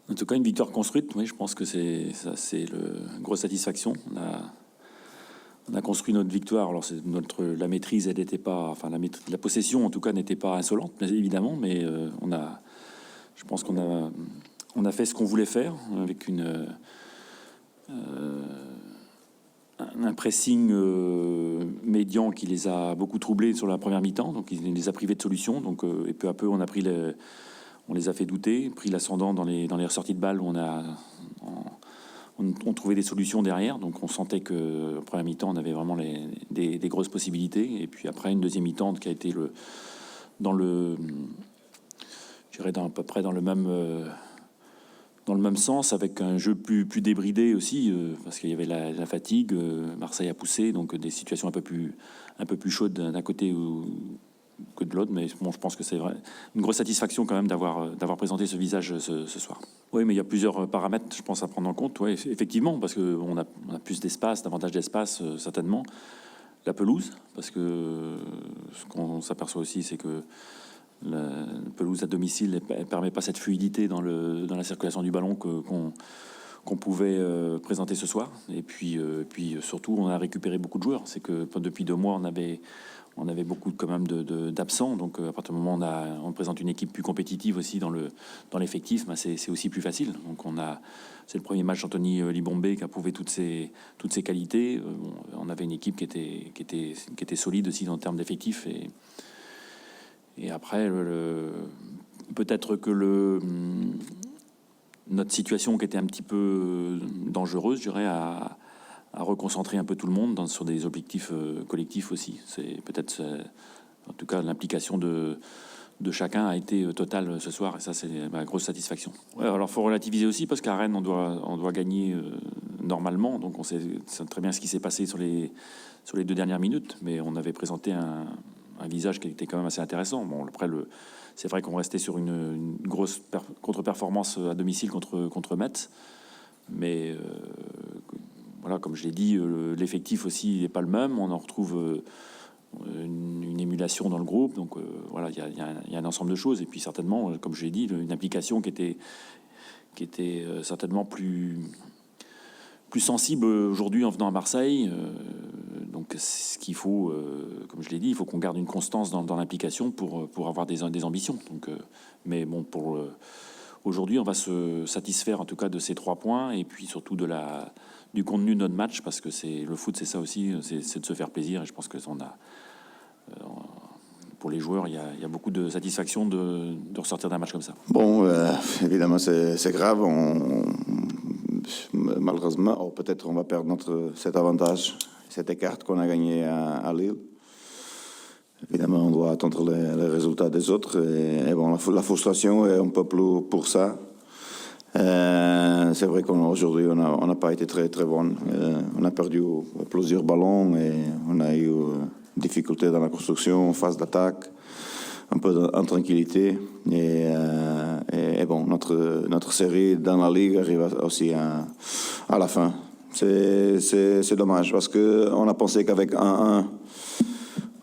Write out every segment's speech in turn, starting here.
En tout cas, une victoire construite, oui, je pense que c'est une grosse satisfaction. On a construit notre victoire. Alors, la maîtrise, elle n'était pas, enfin, la possession, en tout cas, n'était pas insolente, évidemment, mais je pense on a fait ce qu'on voulait faire avec un pressing médian qui les a beaucoup troublés sur la première mi-temps, donc il les a privés de solutions. Donc, et peu à peu, on les a fait douter, pris l'ascendant dans les ressorties de balles où on trouvait des solutions derrière. Donc on sentait que première mi-temps, on avait vraiment des grosses possibilités. Et puis après, une deuxième mi-temps qui a été à peu près dans le même sens, avec un jeu plus débridé aussi, parce qu'il y avait la fatigue. Marseille a poussé, donc des situations un peu plus chaudes d'un côté que de l'autre. Mais bon, je pense que c'est vrai, une grosse satisfaction quand même d'avoir présenté ce visage ce soir. Oui, mais il y a plusieurs paramètres, je pense, à prendre en compte. Oui, effectivement, parce qu'on a plus d'espace, davantage d'espace, certainement. La pelouse, parce que ce qu'on s'aperçoit aussi, c'est que la pelouse à domicile, elle permet pas cette fluidité dans la circulation du ballon qu'on pouvait présenter ce soir. Et puis surtout, on a récupéré beaucoup de joueurs. C'est que depuis 2 mois, on avait beaucoup quand même d'absents. Donc à partir du moment où on présente une équipe plus compétitive aussi dans l'effectif, c'est aussi plus facile. Donc c'est le premier match d'Anthony Libombé qui a prouvé toutes ses qualités. On avait une équipe qui était solide aussi en termes d'effectifs. Et après, peut-être que notre situation qui était un petit peu dangereuse, je dirais, à reconcentrer un peu tout le monde sur des objectifs collectifs aussi. C'est peut-être, en tout cas, l'implication de chacun a été totale ce soir, et ça, c'est ma grosse satisfaction. Ouais, alors, faut relativiser aussi, parce qu'à Rennes, on doit gagner normalement, donc on sait très bien ce qui s'est passé sur les 2 dernières minutes, mais on avait présenté un visage qui était quand même assez intéressant. Bon, après, c'est vrai qu'on restait sur une grosse contre-performance à domicile contre Metz, mais voilà, comme je l'ai dit, l'effectif aussi n'est pas le même. On en retrouve une émulation dans le groupe. Donc voilà, il y a un ensemble de choses. Et puis certainement, comme je l'ai dit, une implication qui était certainement plus sensible aujourd'hui en venant à Marseille. Donc ce qu'il faut, comme je l'ai dit, il faut qu'on garde une constance dans l'implication pour avoir des ambitions. Donc, mais bon, aujourd'hui, on va se satisfaire en tout cas de ces 3 points, et puis surtout du contenu de notre match, parce que le foot, c'est ça aussi, c'est de se faire plaisir. Et je pense que pour les joueurs, il y a beaucoup de satisfaction de ressortir d'un match comme ça. Bon, évidemment, c'est grave. Malheureusement, peut-être on va perdre cet avantage, cet écart qu'on a gagné à Lille. Évidemment, on doit attendre les résultats des autres. Et bon, la frustration est un peu plus pour ça. C'est vrai qu'aujourd'hui, on n'a pas été très, très bon. On a perdu plusieurs ballons et on a eu difficultés dans la construction, phase d'attaque, un peu d'intranquillité. Et bon, notre série dans la Ligue arrive aussi à la fin. C'est dommage parce qu'on a pensé qu'avec 1-1,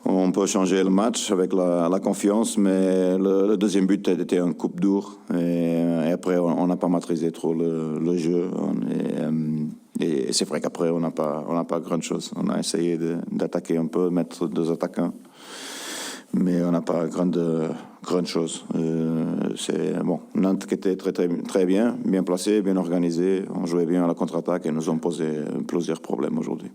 on peut changer le match avec la confiance, mais le deuxième but était un coup dur. Et après, on n'a pas maîtrisé trop le jeu. Et c'est vrai qu'après, on n'a pas grand-chose. On a essayé d'attaquer un peu, mettre 2 attaquants. Mais on n'a pas grande chose. C'est bon, Nantes qui était très, très, très bien placé, bien organisé. On jouait bien à la contre-attaque et nous ont posé plusieurs problèmes aujourd'hui.